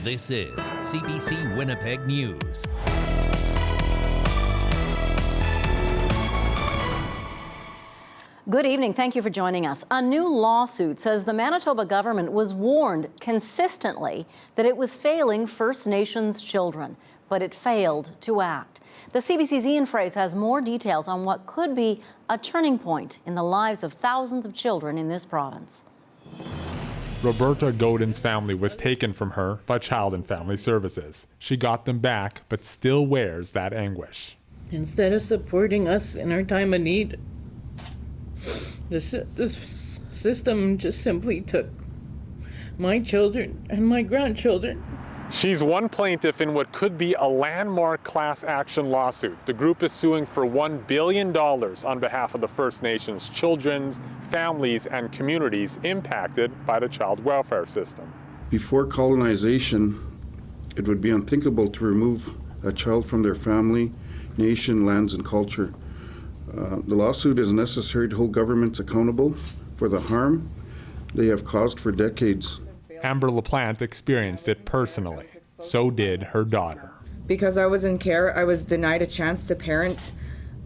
This is CBC Winnipeg News. Good evening. Thank you for joining us. A new lawsuit says the Manitoba government was warned consistently that it was failing First Nations children, but it failed to act. The CBC's Ian Fraze has more details on what could be a turning point in the lives of thousands of children in this province. Roberta Godin's family was taken from her by Child and Family Services. She got them back, but still wears that anguish. Instead of supporting us in our time of need, this system just simply took my children and my grandchildren. She's one plaintiff in what could be a landmark class action lawsuit. The group is suing for $1 billion on behalf of the First Nations children, families, and communities impacted by the child welfare system. Before colonization, it would be unthinkable to remove a child from their family, nation, lands, and culture. The lawsuit is necessary to hold governments accountable for the harm they have caused for decades. Amber LaPlante experienced it personally. So did her daughter. Because I was in care, I was denied a chance to parent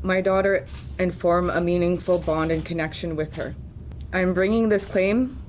my daughter and form a meaningful bond and connection with her. I'm bringing this claim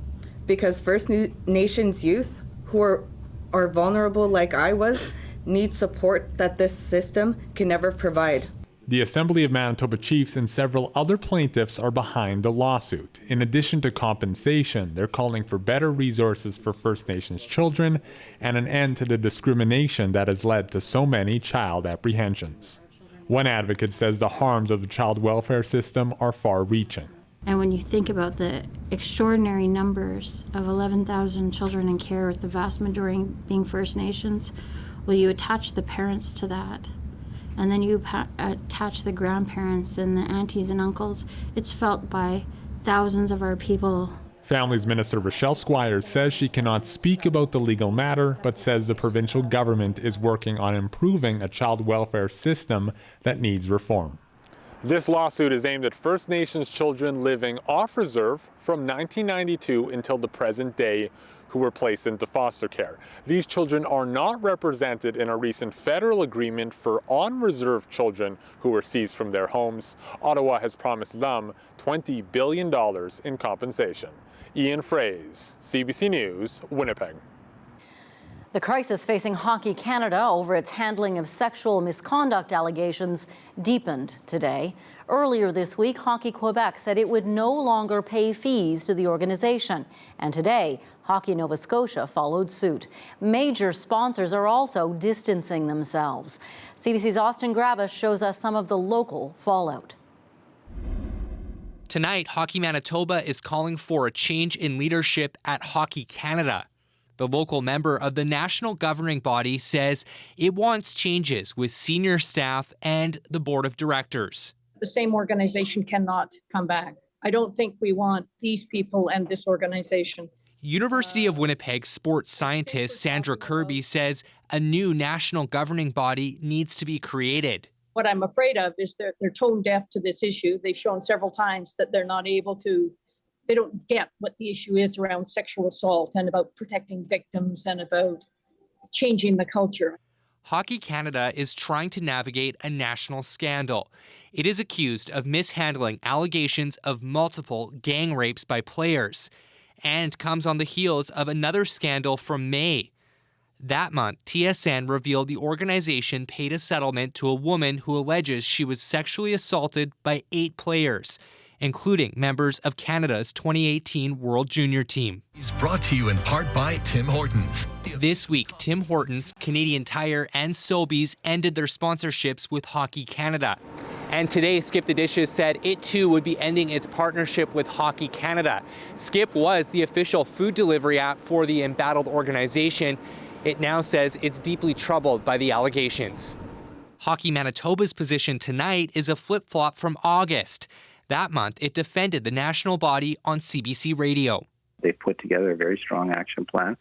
because First Nations youth who are vulnerable like I was need support that this system can never provide. The Assembly of Manitoba Chiefs and several other plaintiffs are behind the lawsuit. In addition to compensation, they're calling for better resources for First Nations children and an end to the discrimination that has led to so many child apprehensions. One advocate says the harms of the child welfare system are far-reaching. And when you think about the extraordinary numbers of 11,000 children in care, with the vast majority being First Nations, well, you attach the parents to that. And then you attach the grandparents and the aunties and uncles. It's felt by thousands of our people. Families Minister Rochelle Squires says she cannot speak about the legal matter, but says the provincial government is working on improving a child welfare system that needs reform. This lawsuit is aimed at First Nations children living off reserve from 1992 until the present day, who were placed into foster care. These children are not represented in a recent federal agreement for on-reserve children who were seized from their homes. Ottawa has promised them $20 billion in compensation. Ian Fraze, CBC News, Winnipeg. The crisis facing Hockey Canada over its handling of sexual misconduct allegations deepened today. Earlier this week, Hockey Quebec said it would no longer pay fees to the organization. And today, Hockey Nova Scotia followed suit. Major sponsors are also distancing themselves. CBC's Austin Gravis shows us some of the local fallout. Tonight, Hockey Manitoba is calling for a change in leadership at Hockey Canada. The local member of the national governing body says it wants changes with senior staff and the board of directors. The same organization cannot come back. I don't think we want these people and this organization. University of Winnipeg sports scientist Sandra Kirby says a new national governing body needs to be created. What I'm afraid of is they're tone deaf to this issue. They've shown several times that they're not able to. They don't get what the issue is around sexual assault and about protecting victims and about changing the culture. Hockey Canada is trying to navigate a national scandal. It is accused of mishandling allegations of multiple gang rapes by players and comes on the heels of another scandal from May. That month, TSN revealed the organization paid a settlement to a woman who alleges she was sexually assaulted by 8 players, including members of Canada's 2018 World Junior team. He's brought to you in part by Tim Hortons. This week, Tim Hortons, Canadian Tire, and Sobeys ended their sponsorships with Hockey Canada. And today, Skip the Dishes said it too would be ending its partnership with Hockey Canada. Skip was the official food delivery app for the embattled organization. It now says it's deeply troubled by the allegations. Hockey Manitoba's position tonight is a flip-flop from August. That month, it defended the national body on CBC Radio. They put together a very strong action plan.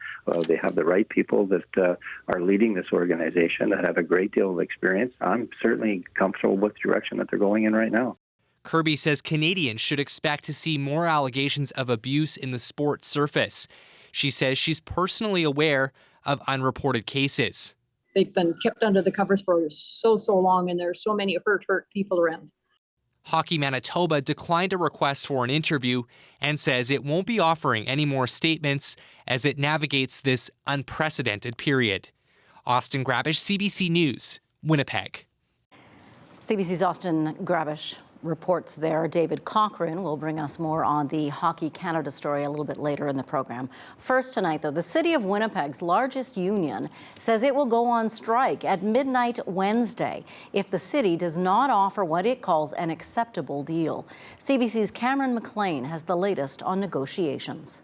They have the right people that are leading this organization that have a great deal of experience. I'm certainly comfortable with the direction that they're going in right now. Kirby says Canadians should expect to see more allegations of abuse in the sport surface. She says she's personally aware of unreported cases. They've been kept under the covers for so long, and there are so many hurt people around. Hockey Manitoba declined a request for an interview and says it won't be offering any more statements as it navigates this unprecedented period. Austin Grabish, CBC News, Winnipeg. CBC's Austin Grabish reports there. David Cochran will bring us more on the Hockey Canada story a little bit later in the program. First tonight, though, the City of Winnipeg's largest union says it will go on strike at midnight Wednesday if the city does not offer what it calls an acceptable deal. CBC's Cameron McLean has the latest on negotiations.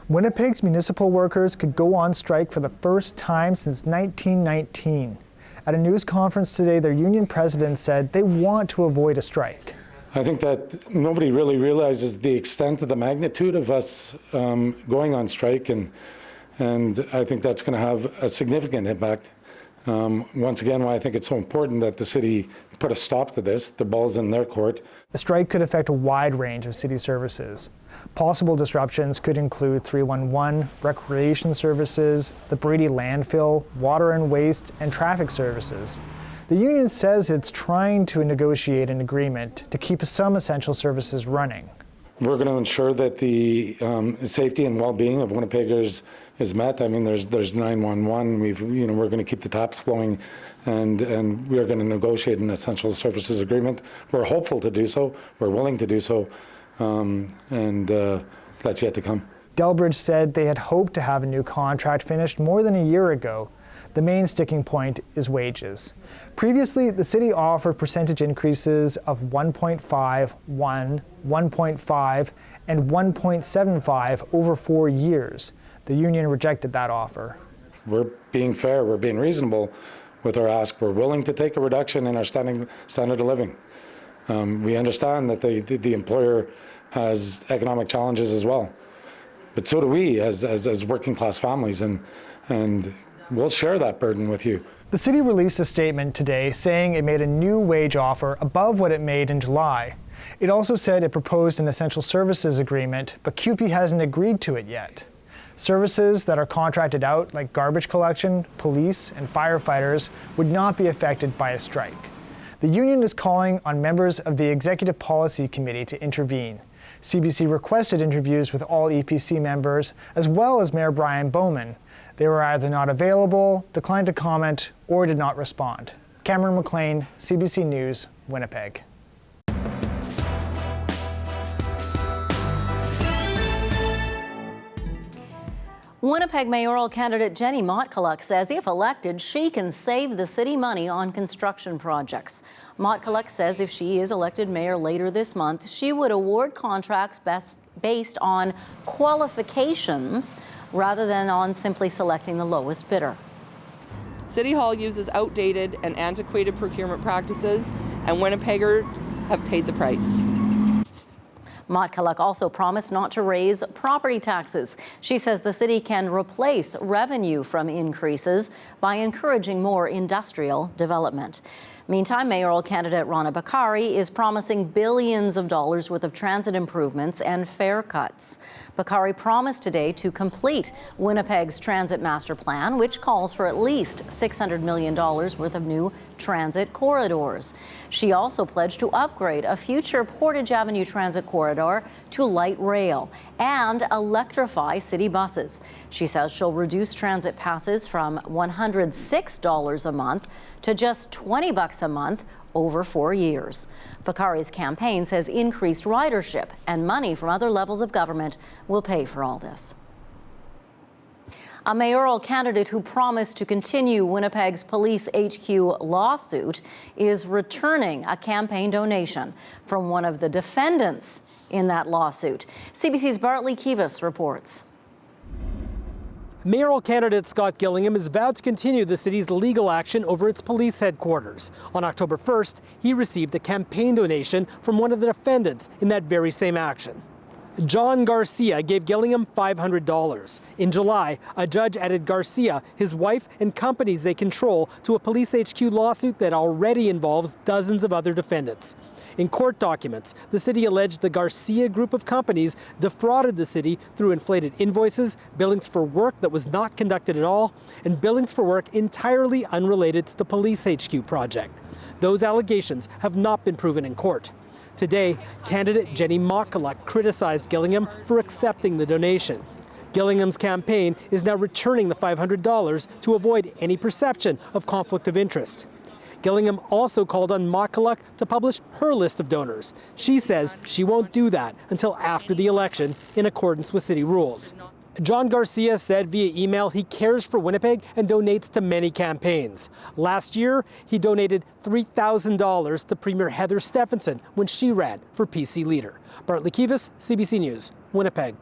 Winnipeg's municipal workers could go on strike for the first time since 1919. At a news conference today, their union president said they want to avoid a strike. I think that nobody really realizes the extent of the magnitude of us going on strike, and I think that's going to have a significant impact. Once again, why I think it's so important that the city put a stop to this. The ball's in their court. The strike could affect a wide range of city services. Possible disruptions could include 311, recreation services, the Brady landfill, water and waste, and traffic services. The union says it's trying to negotiate an agreement to keep some essential services running. We're going to ensure that the safety and well-being of Winnipeggers is met. I mean, there's 911. We're going to keep the taps flowing, and we are going to negotiate an essential services agreement. We're hopeful to do so. We're willing to do so, and that's yet to come. Delbridge said they had hoped to have a new contract finished more than a year ago. The main sticking point is wages. Previously, the city offered percentage increases of 1.5, 1.5, and 1.75 over 4 years. The union rejected that offer. We're being fair, we're being reasonable with our ask. We're willing to take a reduction in our standard of living. We understand that the employer has economic challenges as well, but so do we as working class families, and we'll share that burden with you. The city released a statement today saying it made a new wage offer above what it made in July. It also said it proposed an essential services agreement, but CUPE hasn't agreed to it yet. Services that are contracted out, like garbage collection, police, and firefighters, would not be affected by a strike. The union is calling on members of the Executive Policy Committee to intervene. CBC requested interviews with all EPC members, as well as Mayor Brian Bowman. They were either not available, declined to comment, or did not respond. Cameron McLean, CBC News, Winnipeg. Winnipeg mayoral candidate Jenny Mottkaluk says if elected, she can save the city money on construction projects. Mottkaluk says if she is elected mayor later this month, she would award contracts based on qualifications rather than on simply selecting the lowest bidder. City Hall uses outdated and antiquated procurement practices, and Winnipeggers have paid the price. Mottkaluk also promised not to raise property taxes. She says the city can replace revenue from increases by encouraging more industrial development. Meantime, mayoral candidate Rana Bakari is promising billions of dollars worth of transit improvements and fare cuts. Bakari promised today to complete Winnipeg's transit master plan, which calls for at least $600 million worth of new transit corridors. She also pledged to upgrade a future Portage Avenue transit corridor to light rail and electrify city buses. She says she'll reduce transit passes from $106 a month to just $20 a month over 4 years. Bakari's campaign says increased ridership and money from other levels of government will pay for all this. A mayoral candidate who promised to continue Winnipeg's Police HQ lawsuit is returning a campaign donation from one of the defendants in that lawsuit. CBC's Bartley Kivas reports. Mayoral candidate Scott Gillingham is vowed to continue the city's legal action over its police headquarters. On October 1st, he received a campaign donation from one of the defendants in that very same action. John Garcia gave Gillingham $500. In July, a judge added Garcia, his wife, and companies they control to a police HQ lawsuit that already involves dozens of other defendants. In court documents, the city alleged the Garcia group of companies defrauded the city through inflated invoices, billings for work that was not conducted at all, and billings for work entirely unrelated to the police HQ project. Those allegations have not been proven in court. Today, candidate Jenny Mokkaluk criticized Gillingham for accepting the donation. Gillingham's campaign is now returning the $500 to avoid any perception of conflict of interest. Gillingham also called on Mokkaluk to publish her list of donors. She says she won't do that until after the election in accordance with city rules. John Garcia said via email he cares for Winnipeg and donates to many campaigns. Last year, he donated $3,000 to Premier Heather Stephenson when she ran for PC leader. Bartley Kivas, CBC News, Winnipeg.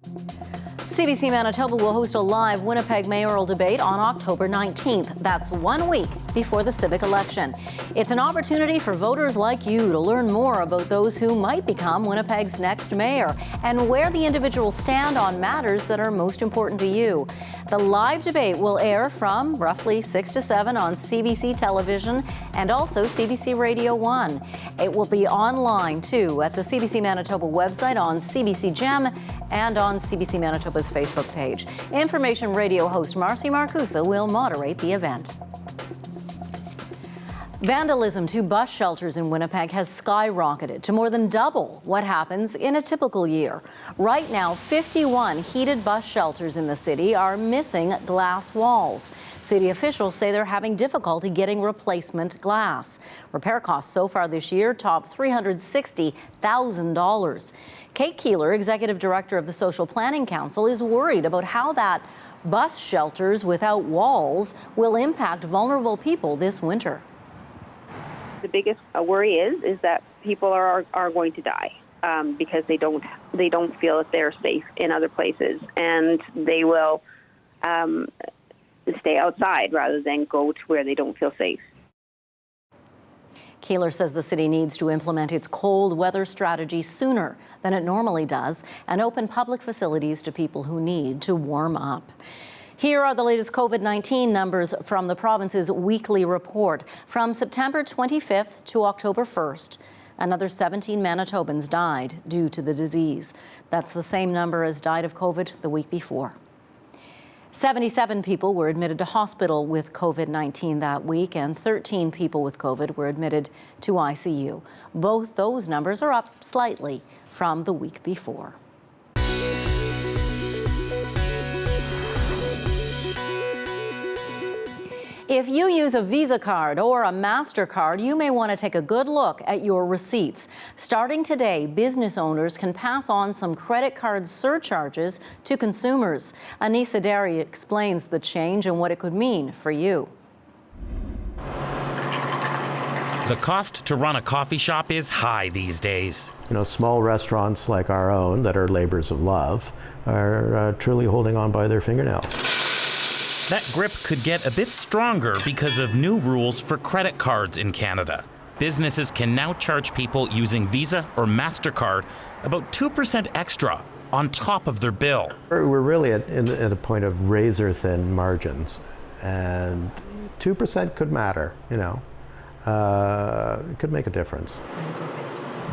CBC Manitoba will host a live Winnipeg mayoral debate on October 19th. That's 1 week before the civic election. It's an opportunity for voters like you to learn more about those who might become Winnipeg's next mayor and where the individuals stand on matters that are most important to you. The live debate will air from roughly 6 to 7 on CBC television and also CBC Radio 1. It will be online too at the CBC Manitoba website, on CBC Gem, and on CBC Manitoba's Facebook page. Information radio host Marcy Marcusa will moderate the event. Vandalism to bus shelters in Winnipeg has skyrocketed to more than double what happens in a typical year. Right now, 51 heated bus shelters in the city are missing glass walls. City officials say they're having difficulty getting replacement glass. Repair costs so far this year top $360,000. Kate Keeler, Executive Director of the Social Planning Council, is worried about how that bus shelters without walls will impact vulnerable people this winter. The biggest worry is that people are going to die because they don't feel that they're safe in other places, and they will stay outside rather than go to where they don't feel safe. Keeler says the city needs to implement its cold weather strategy sooner than it normally does and open public facilities to people who need to warm up. Here are the latest COVID-19 numbers from the province's weekly report. From September 25th to October 1st, another 17 Manitobans died due to the disease. That's the same number as died of COVID the week before. 77 people were admitted to hospital with COVID-19 that week, and 13 people with COVID were admitted to ICU. Both those numbers are up slightly from the week before. If you use a Visa card or a MasterCard, you may want to take a good look at your receipts. Starting today, business owners can pass on some credit card surcharges to consumers. Anissa Derry explains the change and what it could mean for you. The cost to run a coffee shop is high these days. You know, small restaurants like our own that are labors of love are truly holding on by their fingernails. That grip could get a bit stronger because of new rules for credit cards in Canada. Businesses can now charge people using Visa or MasterCard about 2% extra on top of their bill. We're really at a point of razor-thin margins, and 2% could matter, you know. It could make a difference.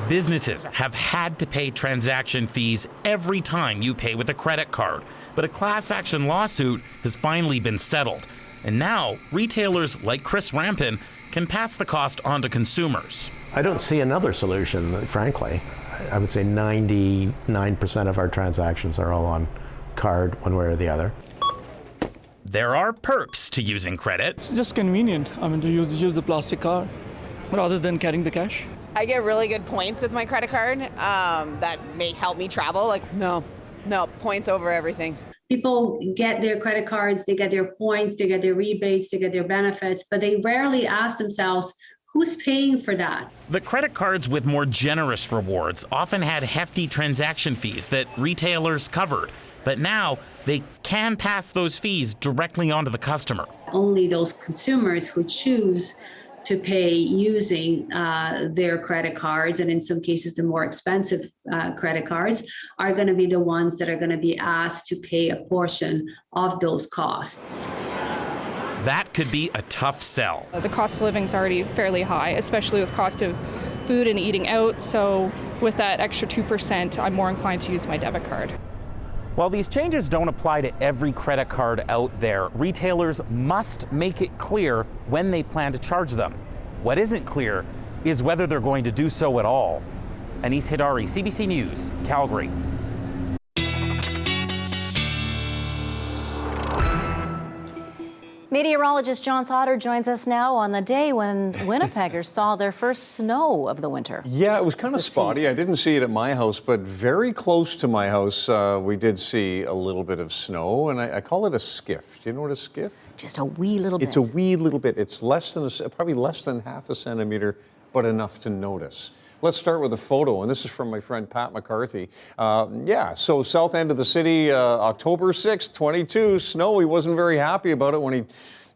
Businesses have had to pay transaction fees every time you pay with a credit card, but a class action lawsuit has finally been settled. And now retailers like Chris Rampin can pass the cost on to consumers. I don't see another solution, frankly. I would say 99% of our transactions are all on card, one way or the other. There are perks to using credit. It's just convenient, to use the plastic card rather than carrying the cash. I get really good points with my credit card that may help me travel. No, points over everything. People get their credit cards, they get their points, they get their rebates, they get their benefits, but they rarely ask themselves, who's paying for that? The credit cards with more generous rewards often had hefty transaction fees that retailers covered. But now they can pass those fees directly onto the customer. Only those consumers who choose to pay using their credit cards, and in some cases the more expensive credit cards, are going to be the ones that are going to be asked to pay a portion of those costs. That could be a tough sell. The cost of living is already fairly high, especially with cost of food and eating out. So with that extra 2%, I'm more inclined to use my debit card. While these changes don't apply to every credit card out there, retailers must make it clear when they plan to charge them. What isn't clear is whether they're going to do so at all. Anis Hidari, CBC News, Calgary. Meteorologist John Sauder joins us now on the day when Winnipeggers saw their first snow of the winter. Yeah, it was kind of spotty. I didn't see it at my house, but very close to my house, we did see a little bit of snow, and I call it a skiff. Do you know what a skiff? Just a wee little bit. It's a wee little bit. It's less than probably less than half a centimeter, but enough to notice. Let's start with a photo, and this is from my friend Pat McCarthy. So south end of the city, October 6th, 22, snow. He wasn't very happy about it when he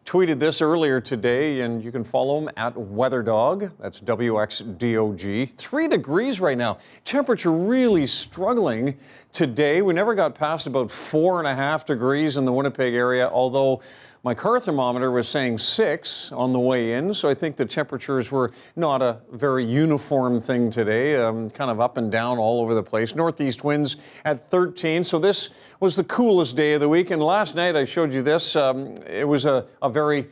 tweeted this earlier today, and you can follow him at WeatherDog. That's WXDOG. 3 degrees right now. Temperature really struggling today. We never got past about 4.5 degrees in the Winnipeg area, although my car thermometer was saying 6 on the way in, so I think the temperatures were not a very uniform thing today, kind of up and down all over the place. Northeast winds at 13, so this was the coolest day of the week. And last night I showed you this. It was a very,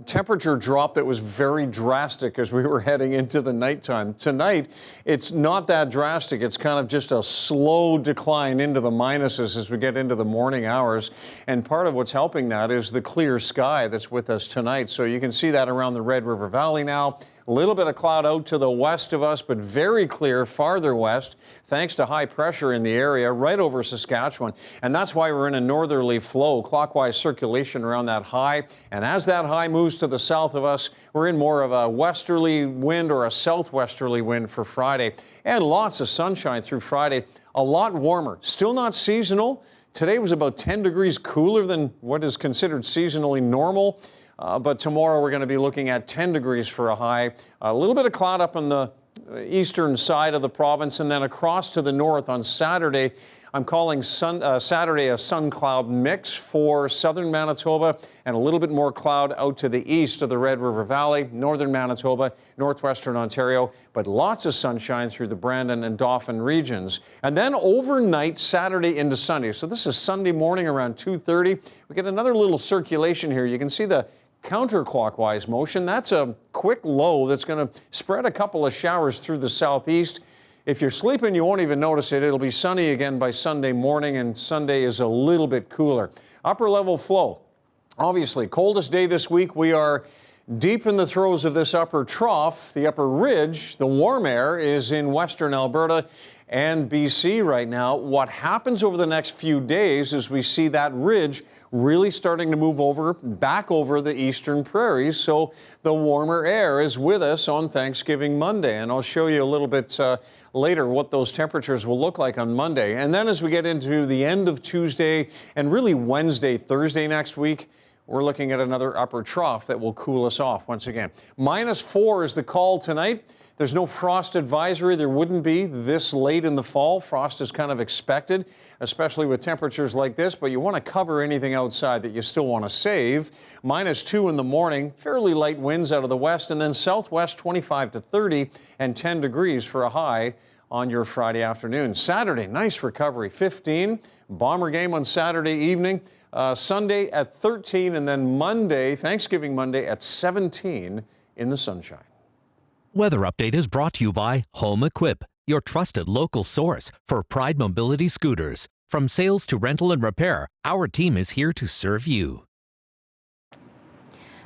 temperature drop that was very drastic as we were heading into the nighttime. Tonight, it's not that drastic. It's kind of just a slow decline into the minuses as we get into the morning hours. And part of what's helping that is the clear sky that's with us tonight. So you can see that around the Red River Valley now. A little bit of cloud out to the west of us, but very clear farther west, thanks to high pressure in the area right over Saskatchewan. And that's why we're in a northerly flow, clockwise circulation around that high. And as that high moves to the south of us, we're in more of a westerly wind or a southwesterly wind for Friday. And lots of sunshine through Friday, a lot warmer. Still not seasonal. Today was about 10 degrees cooler than what is considered seasonally normal. But tomorrow we're going to be looking at 10 degrees for a high. A little bit of cloud up on the eastern side of the province, and then across to the north on Saturday. I'm calling Saturday a sun-cloud mix for southern Manitoba, and a little bit more cloud out to the east of the Red River Valley, northern Manitoba, northwestern Ontario, but lots of sunshine through the Brandon and Dauphin regions. And then overnight, Saturday into Sunday. So this is Sunday morning around 2:30. We get another little circulation here. You can see the counterclockwise motion. That's a quick low that's going to spread a couple of showers through the southeast. If you're sleeping, you won't even notice it. It'll be sunny again by Sunday morning, and Sunday is a little bit cooler. Upper level flow. Obviously, coldest day this week. We are deep in the throes of this upper trough. The upper ridge, the warm air, is in western Alberta and BC right now. What happens over the next few days is we see that ridge really starting to move back over the eastern prairies. So the warmer air is with us on Thanksgiving Monday. And I'll show you a little bit later what those temperatures will look like on Monday. And then as we get into the end of Tuesday and really Wednesday, Thursday next week, we're looking at another upper trough that will cool us off once again. -4 is the call tonight. There's no frost advisory. There wouldn't be this late in the fall. Frost is kind of expected, especially with temperatures like this, but you want to cover anything outside that you still want to save. -2 in the morning, fairly light winds out of the west, and then southwest 25 to 30 and 10 degrees for a high on your Friday afternoon. Saturday, nice recovery, 15. Bomber game on Saturday evening. Sunday at 13, and then Monday, Thanksgiving Monday, at 17 in the sunshine. Weather update is brought to you by Home Equip, your trusted local source for Pride Mobility scooters. From sales to rental and repair, our team is here to serve you.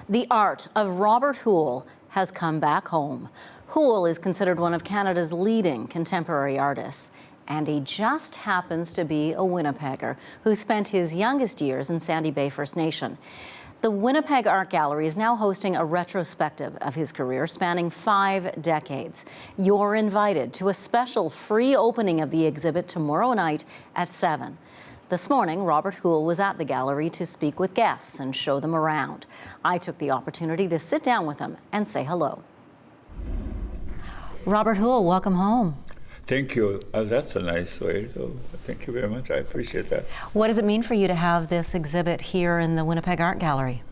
The art of Robert Houle has come back home. Houle is considered one of Canada's leading contemporary artists, and he just happens to be a Winnipegger who spent his youngest years in Sandy Bay First Nation. The Winnipeg Art Gallery is now hosting a retrospective of his career spanning 5 decades. You're invited to a special free opening of the exhibit tomorrow night at 7. This morning, Robert Houle was at the gallery to speak with guests and show them around. I took the opportunity to sit down with him and say hello. Robert Houle, welcome home. Thank you. That's a nice way. Thank you very much. I appreciate that. What does it mean for you to have this exhibit here in the Winnipeg Art Gallery?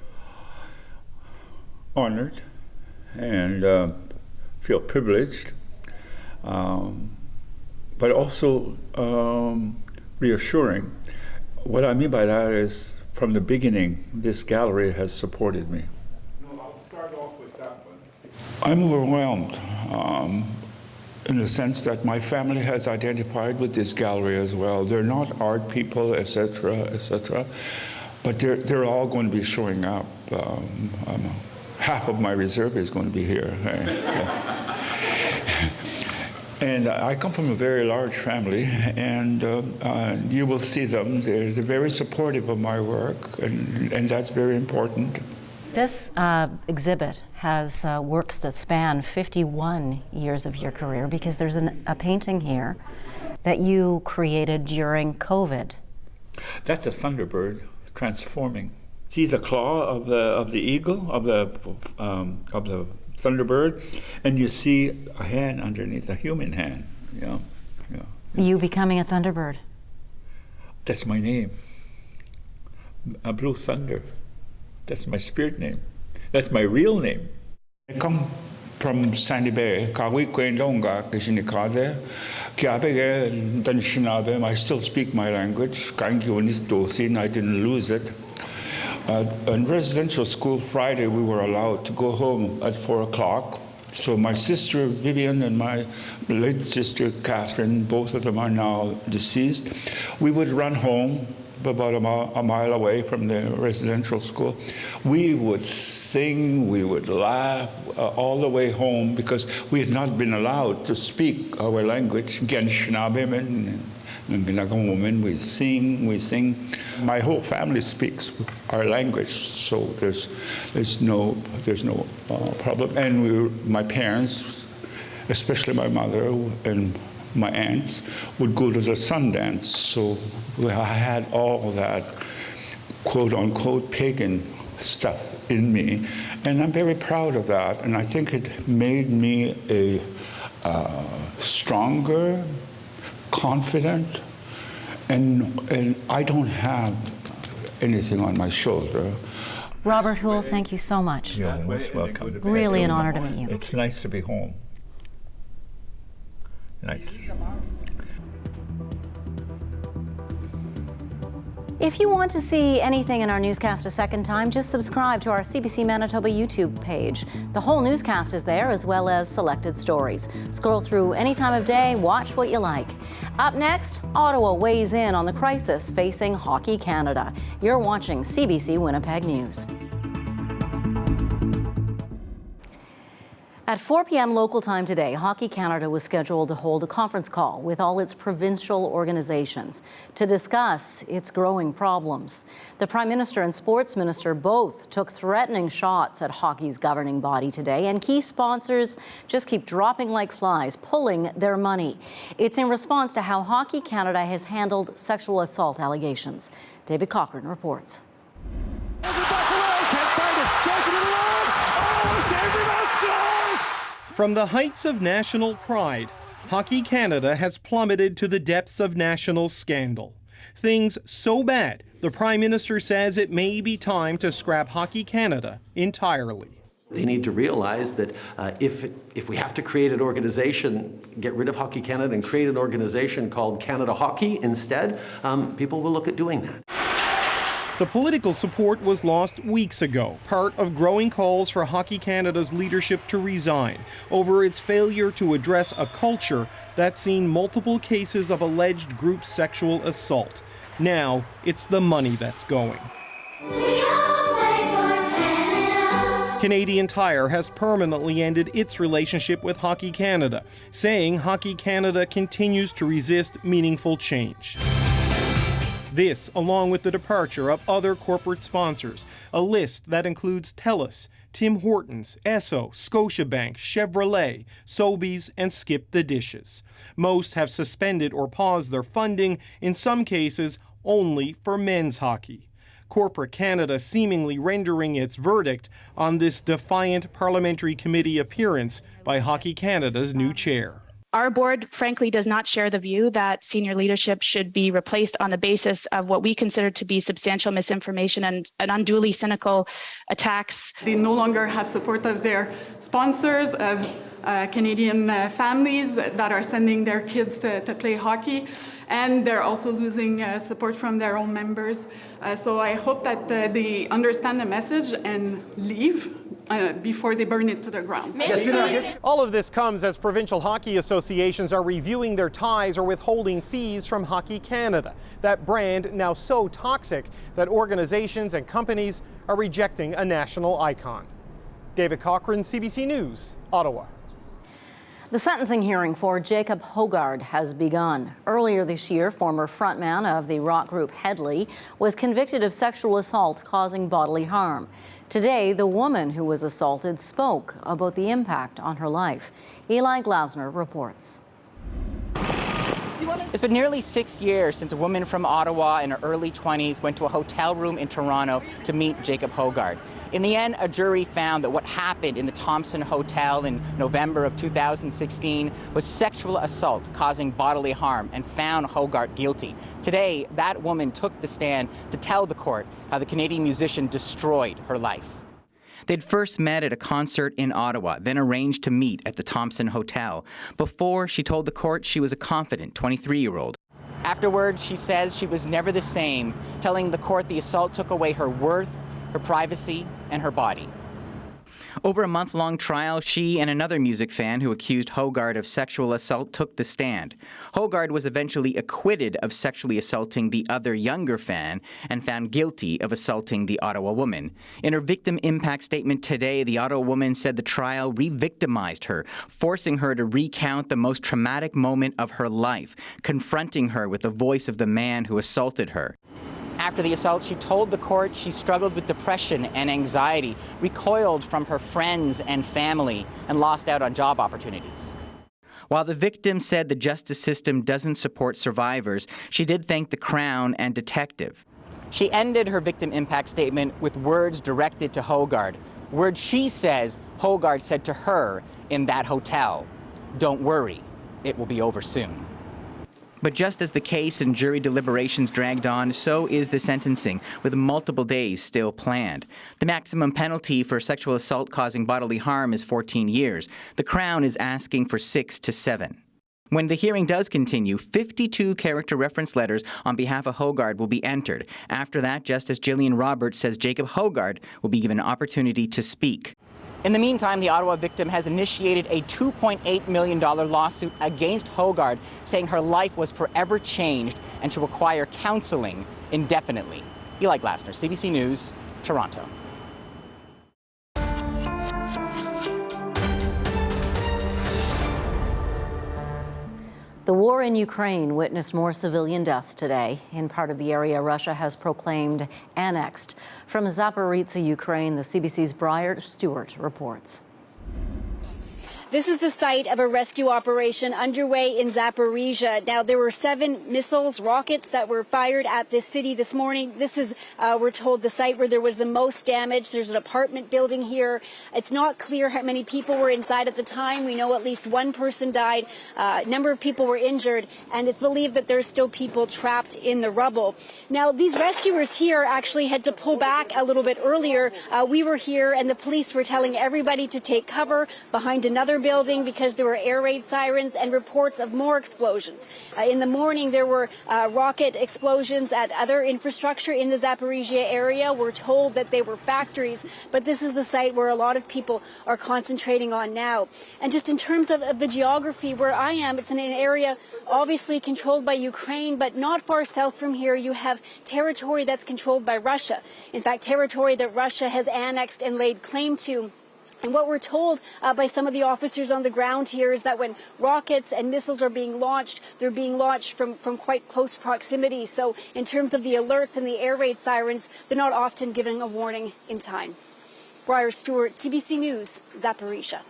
Honored and feel privileged, but also reassuring. What I mean by that is, from the beginning, this gallery has supported me. I'll start off with that one. I'm overwhelmed in the sense that my family has identified with this gallery as well. They're not art people, etc., but they're all going to be showing up. Half of my reserve is going to be here. And I come from a very large family, and you will see them. They're very supportive of my work, and that's very important. This exhibit has works that span 51 years of your career, because there's a painting here that you created during COVID. That's a thunderbird transforming. See the claw of the eagle, of the thunderbird, and you see a hand underneath, a human hand. Yeah. You becoming a thunderbird. That's my name. A Blue Thunder. That's my spirit name. That's my real name. I come from Sandy Bay. I still speak my language. I didn't lose it. In residential school Friday, we were allowed to go home at 4 o'clock. So my sister Vivian and my late sister Catherine, both of them are now deceased. We would run home about a mile away from the residential school. We would sing, we would laugh all the way home, because we had not been allowed to speak our language. We sing. My whole family speaks our language, so there's no problem. And my parents, especially my mother and my aunts, would go to the Sundance. So I had all that quote unquote pagan stuff in me, and I'm very proud of that. And I think it made me a stronger, confident, and I don't have anything on my shoulder. Robert Houle, thank you so much. You're most welcome. Really an honor to meet you. It's nice to be home. Nice. If you want to see anything in our newscast a second time, just subscribe to our CBC Manitoba YouTube page. The whole newscast is there, as well as selected stories. Scroll through any time of day, watch what you like. Up next, Ottawa weighs in on the crisis facing Hockey Canada. You're watching CBC Winnipeg News. At 4 p.m. local time today, Hockey Canada was scheduled to hold a conference call with all its provincial organizations to discuss its growing problems. The Prime Minister and Sports Minister both took threatening shots at hockey's governing body today, and key sponsors just keep dropping like flies, pulling their money. It's in response to how Hockey Canada has handled sexual assault allegations. David Cochran reports. From the heights of national pride, Hockey Canada has plummeted to the depths of national scandal. Things so bad, the Prime Minister says it may be time to scrap Hockey Canada entirely. They need to realize that if we have to create an organization, get rid of Hockey Canada and create an organization called Canada Hockey instead, people will look at doing that. The political support was lost weeks ago, part of growing calls for Hockey Canada's leadership to resign over its failure to address a culture that's seen multiple cases of alleged group sexual assault. Now, it's the money that's going. Canadian Tire has permanently ended its relationship with Hockey Canada, saying Hockey Canada continues to resist meaningful change. This, along with the departure of other corporate sponsors, a list that includes TELUS, Tim Hortons, Esso, Scotiabank, Chevrolet, Sobeys, and Skip the Dishes. Most have suspended or paused their funding, in some cases only for men's hockey. Corporate Canada seemingly rendering its verdict on this defiant parliamentary committee appearance by Hockey Canada's new chair. Our board, frankly, does not share the view that senior leadership should be replaced on the basis of what we consider to be substantial misinformation and unduly cynical attacks. They no longer have support of their sponsors, of Canadian families that are sending their kids to play hockey, and they're also losing support from their own members. So I hope that they understand the message and leave before they burn it to the ground. All of this comes as provincial hockey associations are reviewing their ties or withholding fees from Hockey Canada, that brand now so toxic that organizations and companies are rejecting a national icon. David Cochran, CBC News, Ottawa. The sentencing hearing for Jacob Hogard has begun. Earlier this year, former frontman of the rock group Headley was convicted of sexual assault causing bodily harm. Today, the woman who was assaulted spoke about the impact on her life. Eli Glasner reports. It's been nearly 6 years since a woman from Ottawa in her early 20s went to a hotel room in Toronto to meet Jacob Hogard. In the end, a jury found that what happened in the Thompson Hotel in November of 2016 was sexual assault causing bodily harm and found Hogard guilty. Today, that woman took the stand to tell the court how the Canadian musician destroyed her life. They'd first met at a concert in Ottawa, then arranged to meet at the Thompson Hotel. Before, she told the court she was a confident 23-year-old. Afterwards, she says she was never the same, telling the court the assault took away her worth, her privacy, and her body. Over a month-long trial, she and another music fan who accused Hogard of sexual assault took the stand. Hogard was eventually acquitted of sexually assaulting the other younger fan and found guilty of assaulting the Ottawa woman. In her victim impact statement today, the Ottawa woman said the trial re-victimized her, forcing her to recount the most traumatic moment of her life, confronting her with the voice of the man who assaulted her. After the assault, she told the court she struggled with depression and anxiety, recoiled from her friends and family, and lost out on job opportunities. While the victim said the justice system doesn't support survivors, she did thank the Crown and detective. She ended her victim impact statement with words directed to Hogard, words she says Hogard said to her in that hotel. "Don't worry, it will be over soon." But just as the case and jury deliberations dragged on, so is the sentencing, with multiple days still planned. The maximum penalty for sexual assault causing bodily harm is 14 years. The Crown is asking for 6 to 7. When the hearing does continue, 52 character reference letters on behalf of Hogard will be entered. After that, Justice Gillian Roberts says Jacob Hogard will be given an opportunity to speak. In the meantime, the Ottawa victim has initiated a $2.8 million lawsuit against Hogard, saying her life was forever changed and should require counseling indefinitely. Eli Glasner, CBC News, Toronto. The war in Ukraine witnessed more civilian deaths today in part of the area Russia has proclaimed annexed. From Zaporizhzhia, Ukraine, the CBC's Stewart reports. This is the site of a rescue operation underway in Zaporizhzhia. Now, there were 7 missiles, rockets that were fired at this city this morning. This is, we're told, the site where there was the most damage. There's an apartment building here. It's not clear how many people were inside at the time. We know at least 1 person died. A number of people were injured, and it's believed that there's still people trapped in the rubble. Now, these rescuers here actually had to pull back a little bit earlier. We were here, and the police were telling everybody to take cover behind another building because there were air raid sirens and reports of more explosions. In the morning, there were rocket explosions at other infrastructure in the Zaporizhzhia area. We're told that they were factories, but this is the site where a lot of people are concentrating on now. And just in terms of the geography where I am, it's in an area obviously controlled by Ukraine, but not far south from here, you have territory that's controlled by Russia. In fact, territory that Russia has annexed and laid claim to. And what we're told by some of the officers on the ground here is that when rockets and missiles are being launched, they're being launched from quite close proximity. So in terms of the alerts and the air raid sirens, they're not often given a warning in time. Stewart, CBC News, Zaporizhzhia.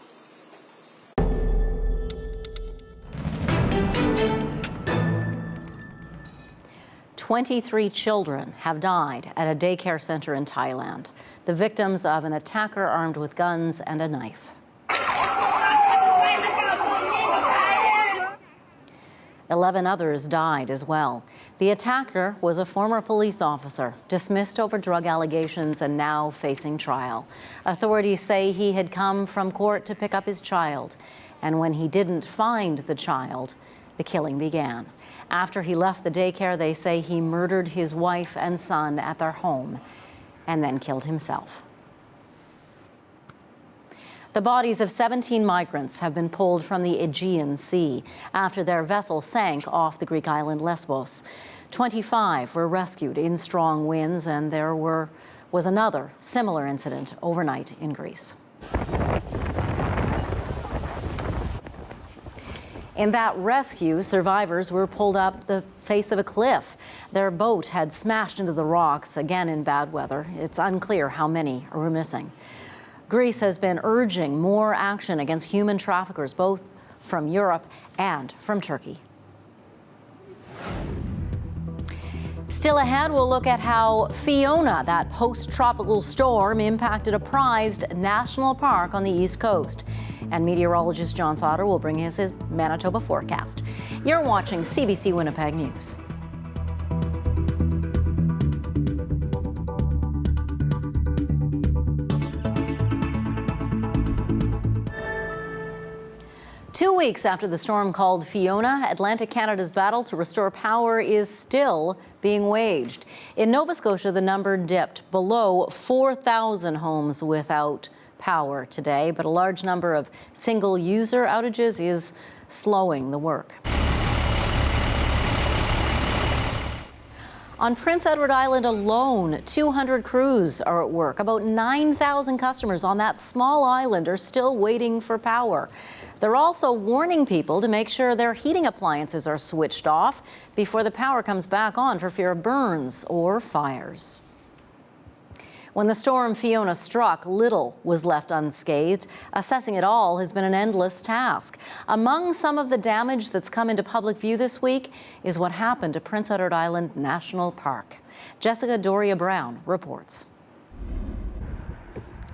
23 children have died at a daycare center in Thailand, the victims of an attacker armed with guns and a knife. 11 others died as well. The attacker was a former police officer, dismissed over drug allegations and now facing trial. Authorities say he had come from court to pick up his child, and when he didn't find the child, the killing began. After he left the daycare, they say he murdered his wife and son at their home and then killed himself. The bodies of 17 migrants have been pulled from the Aegean Sea after their vessel sank off the Greek island Lesbos. 25 were rescued in strong winds, and there was another similar incident overnight in Greece. In that rescue, survivors were pulled up the face of a cliff. Their boat had smashed into the rocks, again in bad weather. It's unclear how many are missing. Greece has been urging more action against human traffickers, both from Europe and from Turkey. Still ahead, we'll look at how Fiona, that post-tropical storm, impacted a prized national park on the East Coast. And meteorologist John Sauder will bring us his Manitoba forecast. You're watching CBC Winnipeg News. Two weeks after the storm called Fiona, Atlantic Canada's battle to restore power is still being waged. In Nova Scotia, the number dipped below 4,000 homes without power today, but a large number of single-user outages is slowing the work. On Prince Edward Island alone, 200 crews are at work. About 9,000 customers on that small island are still waiting for power. They're also warning people to make sure their heating appliances are switched off before the power comes back on for fear of burns or fires. When the storm Fiona struck, little was left unscathed. Assessing it all has been an endless task. Among some of the damage that's come into public view this week is what happened to Prince Edward Island National Park. Jessica Doria Brown reports.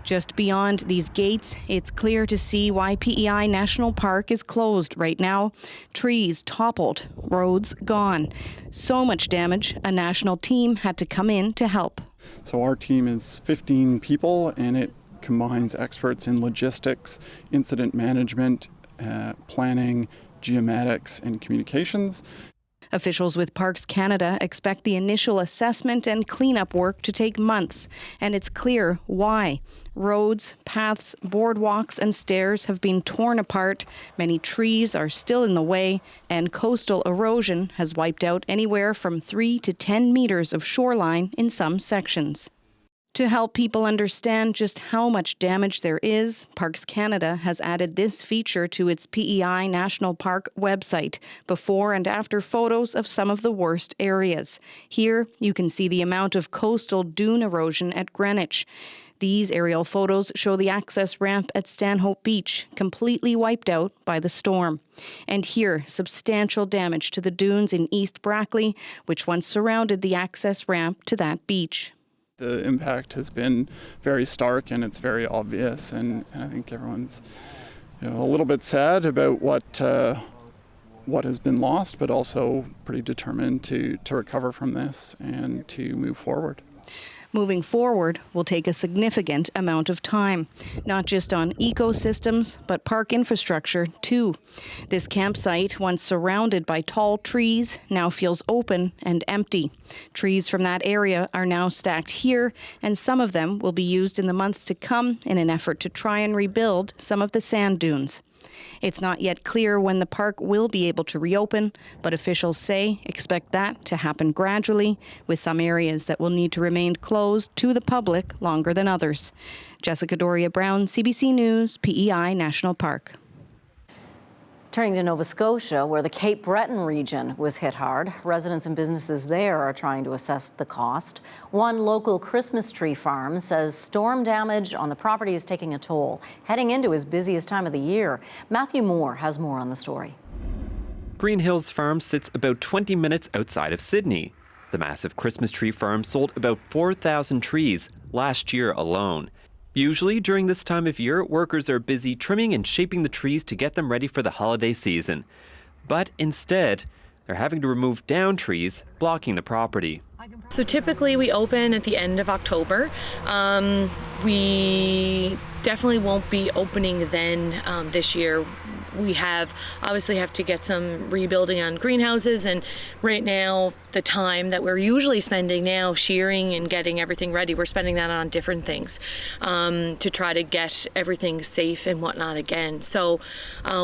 Just beyond these gates, it's clear to see why PEI National Park is closed right now. Trees toppled, roads gone. So much damage, a national team had to come in to help. So our team is 15 people, and it combines experts in logistics, incident management, planning, geomatics, and communications. Officials with Parks Canada expect the initial assessment and cleanup work to take months, and it's clear why. Roads, paths, boardwalks, and stairs have been torn apart, many trees are still in the way, and coastal erosion has wiped out anywhere from 3 to 10 meters of shoreline in some sections. To help people understand just how much damage there is, Parks Canada has added this feature to its PEI National Park website, before and after photos of some of the worst areas. Here, you can see the amount of coastal dune erosion at Greenwich. These aerial photos show the access ramp at Stanhope Beach, completely wiped out by the storm. And here, substantial damage to the dunes in East Brackley, which once surrounded the access ramp to that beach. The impact has been very stark and it's very obvious, and I think everyone's a little bit sad about what has been lost, but also pretty determined to recover from this and to move forward. Moving forward will take a significant amount of time, not just on ecosystems, but park infrastructure too. This campsite, once surrounded by tall trees, now feels open and empty. Trees from that area are now stacked here, and some of them will be used in the months to come in an effort to try and rebuild some of the sand dunes. It's not yet clear when the park will be able to reopen, but officials say expect that to happen gradually, with some areas that will need to remain closed to the public longer than others. Jessica Doria Brown, CBC News, PEI National Park. Turning to Nova Scotia, where the Cape Breton region was hit hard, residents and businesses there are trying to assess the cost. One local Christmas tree farm says storm damage on the property is taking a toll, heading into his busiest time of the year. Matthew Moore has more on the story. Green Hills Farm sits about 20 minutes outside of Sydney. The massive Christmas tree farm sold about 4,000 trees last year alone. Usually during this time of year, workers are busy trimming and shaping the trees to get them ready for the holiday season. But instead, they're having to remove down trees blocking the property. So typically we open at the end of October. We definitely won't be opening then this year. We obviously have to get some rebuilding on greenhouses, and right now the time that we're usually spending now shearing and getting everything ready, we're spending that on different things to try to get everything safe and whatnot again. So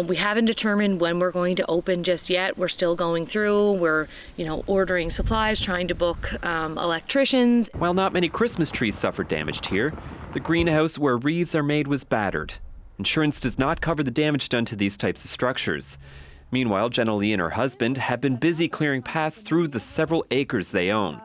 we haven't determined when we're going to open just yet. We're still going through. We're ordering supplies, trying to book electricians. While not many Christmas trees suffered damage here, the greenhouse where wreaths are made was battered. Insurance does not cover the damage done to these types of structures. Meanwhile, Jenna Lee and her husband have been busy clearing paths through the several acres they own.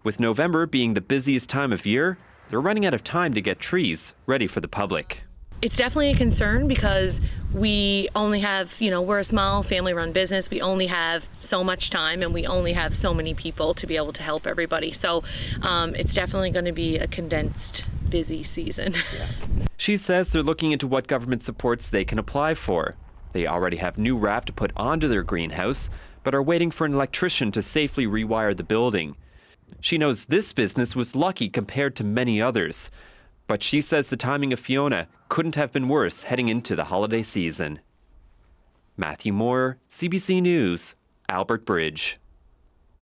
With November being the busiest time of year, they're running out of time to get trees ready for the public. It's definitely a concern because we only have, we're a small family-run business. We only have so much time and we only have so many people to be able to help everybody. So it's definitely going to be a condensed, busy season. She says they're looking into what government supports they can apply for. They already have new wrap to put onto their greenhouse, but are waiting for an electrician to safely rewire the building. She knows this business was lucky compared to many others, but she says the timing of Fiona couldn't have been worse heading into the holiday season. Matthew Moore, CBC News, Albert Bridge.